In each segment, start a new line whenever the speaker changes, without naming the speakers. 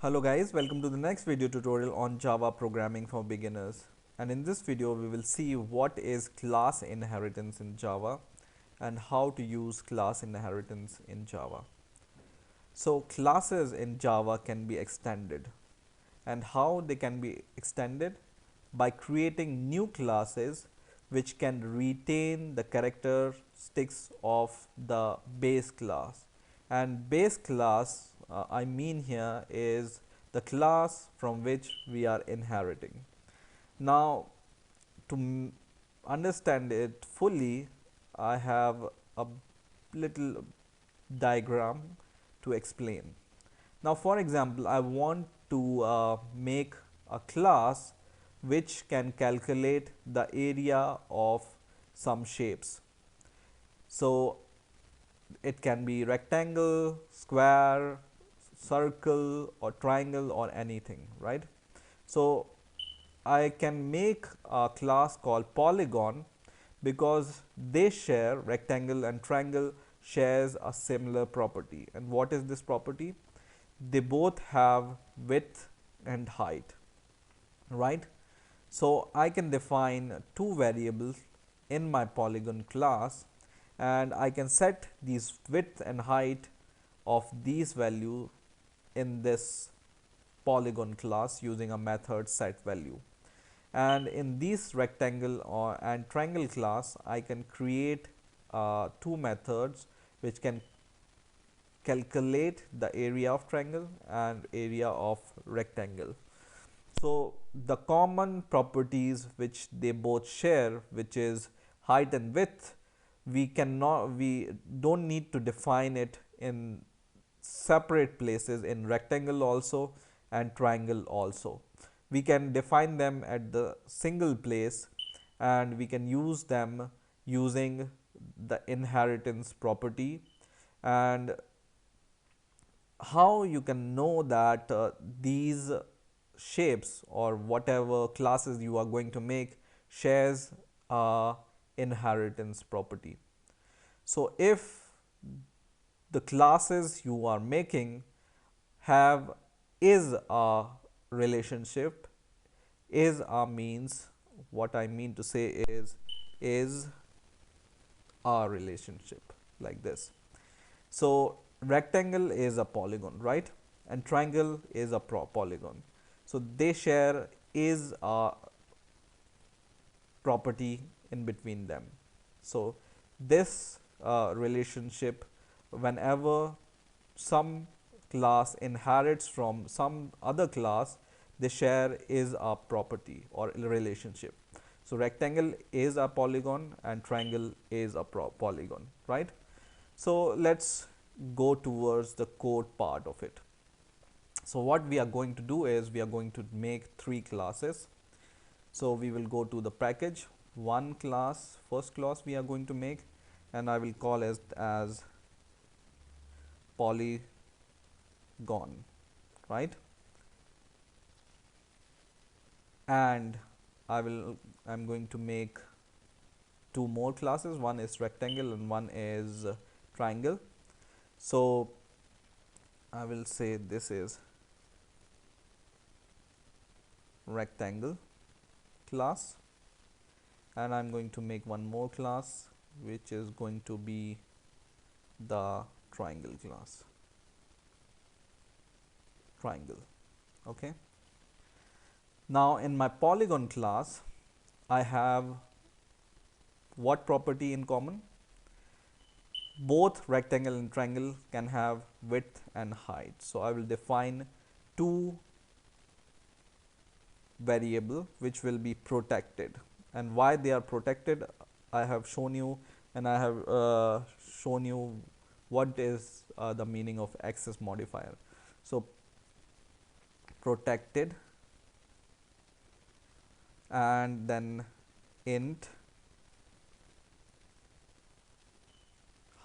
Hello guys, welcome to the next video tutorial on Java programming for beginners. And in this video we will see what is class inheritance in Java and how to use class inheritance in Java. So classes in Java can be extended, and how they can be extended? By creating new classes which can retain the characteristics of the base class. And base class I mean here is the class from which we are inheriting. Now to understand it fully, I have a little diagram to explain. Now for example, I want to make a class which can calculate the area of some shapes. So it can be rectangle, square, circle or triangle or anything, right? So I can make a class called polygon because they share, rectangle and triangle shares a similar property. And what is this property? They both have width and height, right? So I can define two variables in my polygon class, and I can set these width and height of these values in this polygon class using a method set value. And in this rectangle and triangle class, I can create two methods which can calculate the area of triangle and area of rectangle. So the common properties which they both share, which is height and width, we don't need to define it in separate places in rectangle also and triangle also. We can define them at the single place, and we can use them using the inheritance property. And how you can know that these shapes or whatever classes you are going to make shares a inheritance property. So if the classes you are making have is a relationship, is a means, what I mean to say is a relationship like this. So rectangle is a polygon, right? And triangle is a polygon. So they share is a property in between them. So this relationship, whenever some class inherits from some other class, they share is a property or relationship. So rectangle is a polygon and triangle is a polygon, right? So let's go towards the code part of it. So what we are going to do is we are going to make three classes. So we will go to the package, one class, first class we are going to make, and I will call it as polygon, right? And I'm going to make two more classes, one is rectangle and one is triangle. So I will say this is rectangle class, and I'm going to make one more class which is going to be the triangle class, triangle. Okay, now in my polygon class I have what property in common? Both rectangle and triangle can have width and height. So I will define two variable which will be protected. And why they are protected, I have shown you, and I have shown you what is the meaning of access modifier. So protected, and then int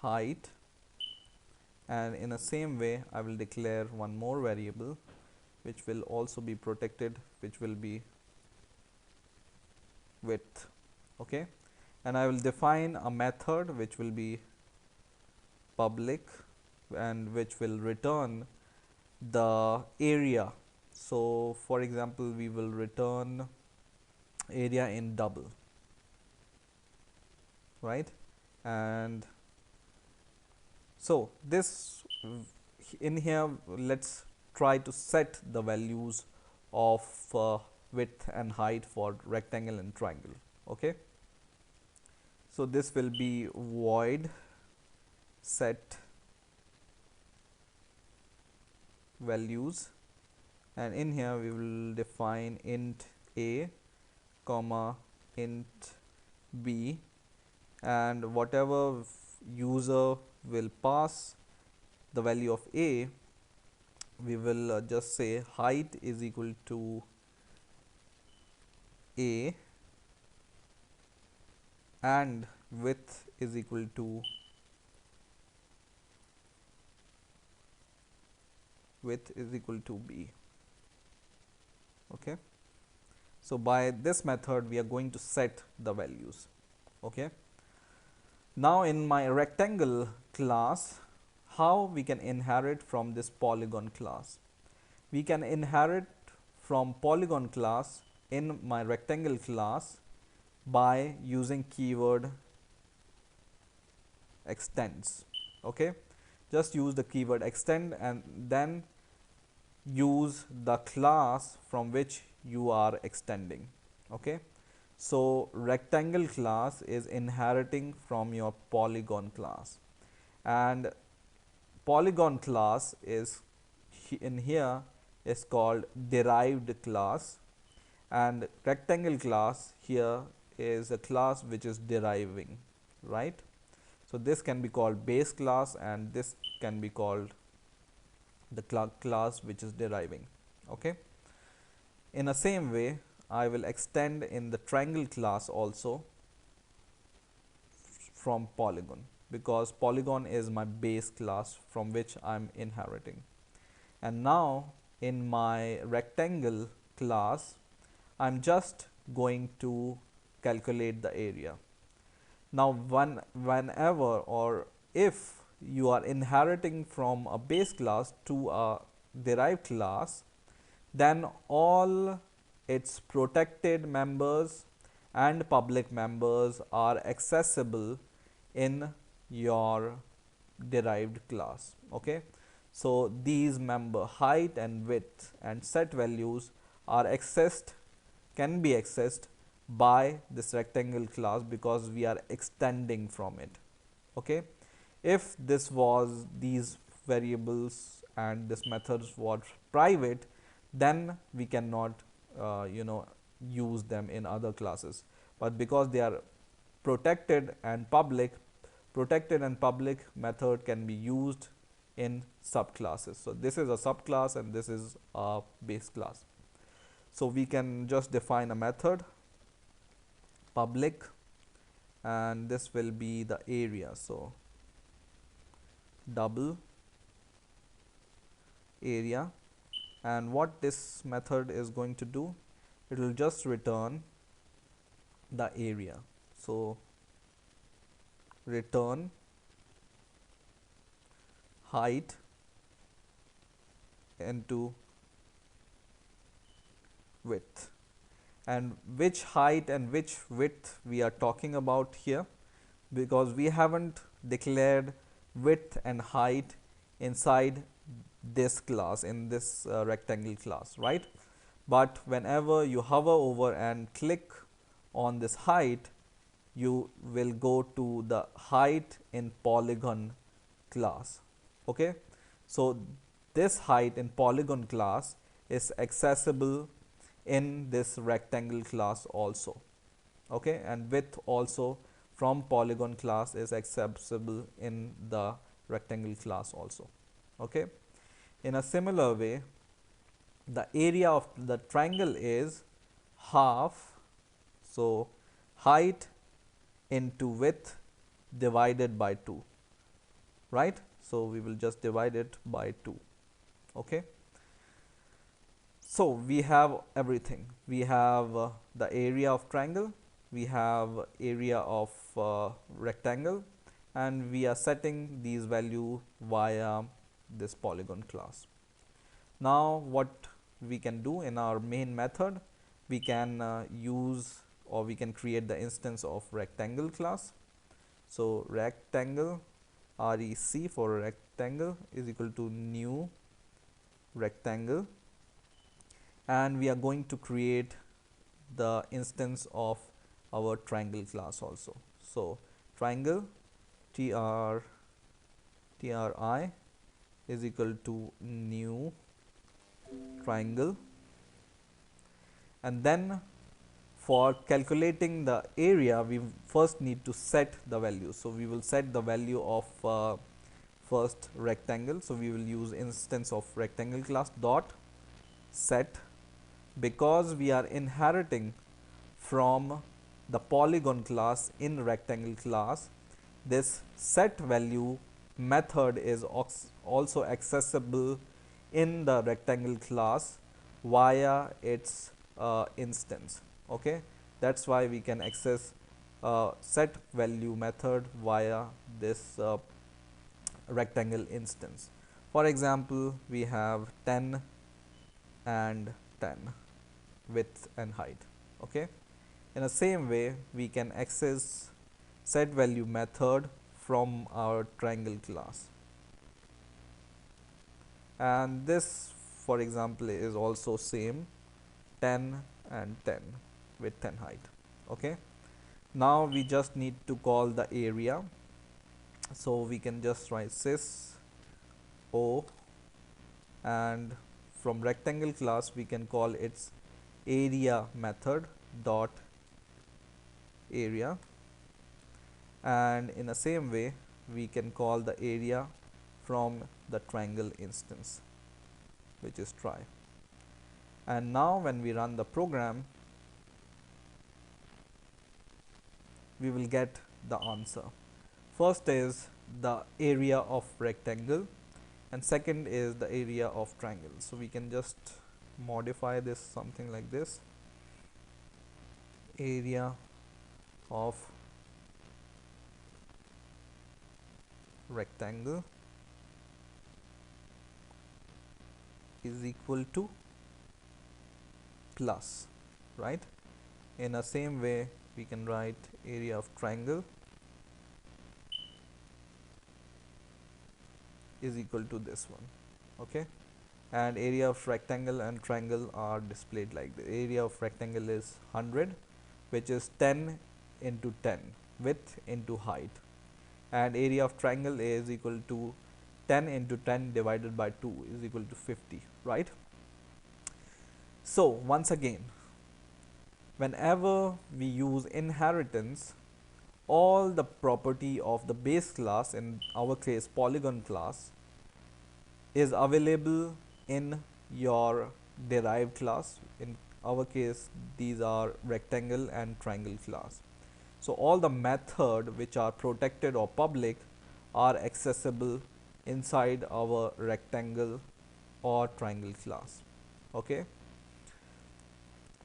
height, and in the same way I will declare one more variable which will also be protected, which will be width. Okay, and I will define a method which will be public and which will return the area. So for example, we will return area in double, right? And so this in here, let's try to set the values of width and height for rectangle and triangle. Okay, so this will be void set values, and in here we will define int a comma int b, and whatever user will pass the value of a, we will just say height is equal to a and width is equal to b. Okay, so by this method we are going to set the values. Okay, now in my rectangle class, how we can inherit from this polygon class? We can inherit from polygon class in my rectangle class by using keyword extends. Okay, just use the keyword extend and then use the class from which you are extending. Okay, so rectangle class is inheriting from your polygon class, and polygon class is in here is called derived class, and rectangle class here is a class which is deriving, right? So this can be called base class and this can be called the class which is deriving. Okay, in the same way I will extend in the triangle class also from polygon, because polygon is my base class from which I'm inheriting. And now in my rectangle class, I'm just going to calculate the area. Now whenever or if you are inheriting from a base class to a derived class, then all its protected members and public members are accessible in your derived class. Okay, so these member height and width and set values are accessed, can be accessed by this rectangle class because we are extending from it. Okay, if this was these variables and this methods was private, then we cannot use them in other classes, but because they are protected and public, method can be used in subclasses. So this is a subclass and this is a base class. So we can just define a method public, and this will be the area. So double area, and what this method is going to do, it will just return the area. So return height into width, and which height and which width we are talking about here, because we haven't declared width and height inside this class, in this rectangle class, right? But whenever you hover over and click on this height, you will go to the height in polygon class. Okay, so this height in polygon class is accessible in this rectangle class also. Okay, and width also from polygon class is accessible in the rectangle class also. Okay, in a similar way, the area of the triangle is half, so height into width divided by 2, right? So we will just divide it by 2. Okay, so we have everything. We have the area of triangle, we have area of rectangle, and we are setting these value via this polygon class. Now what we can do in our main method, we can use or we can create the instance of rectangle class. So rectangle, rec for rectangle is equal to new rectangle, and we are going to create the instance of our triangle class also. So triangle tri is equal to new triangle, and then for calculating the area we first need to set the value. So we will set the value of first rectangle. So we will use instance of rectangle class dot set, because we are inheriting from the polygon class in rectangle class. This set value method is also accessible in the rectangle class via its instance. Okay, that's why we can access set value method via this rectangle instance. For example, we have 10 and 10 width and height. Okay, in the same way we can access set value method from our triangle class, and this for example is also same 10 and 10 width and height. Okay, now we just need to call the area. So we can just write sys o, and from rectangle class we can call its area method dot area, and in the same way we can call the area from the triangle instance, which is try. And now when we run the program, we will get the answer. First is the area of rectangle, and second is the area of triangle. So we can just modify this something like this: area of rectangle is equal to plus, right? In the same way we can write area of triangle is equal to this one. Okay, and area of rectangle and triangle are displayed like the area of rectangle is 100, which is 10 into 10 width into height, and area of triangle is equal to 10 into 10 divided by 2 is equal to 50, right? So once again, whenever we use inheritance, all the property of the base class, in our case polygon class, is available in your derived class. In our case these are rectangle and triangle class. So all the method which are protected or public are accessible inside our rectangle or triangle class. Okay,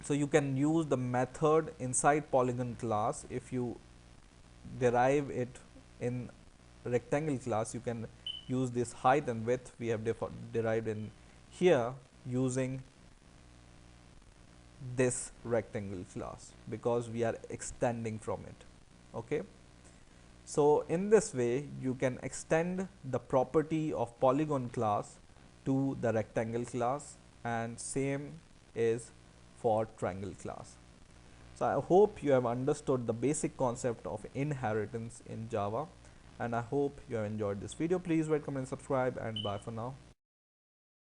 so you can use the method inside polygon class. If you derive it in rectangle class, you can use this height and width we have derived in here using this rectangle class, because we are extending from it. Okay, so in this way you can extend the property of polygon class to the rectangle class, and same is for triangle class. So I hope you have understood the basic concept of inheritance in Java, and I hope you have enjoyed this video. Please rate, comment, subscribe, and bye for now.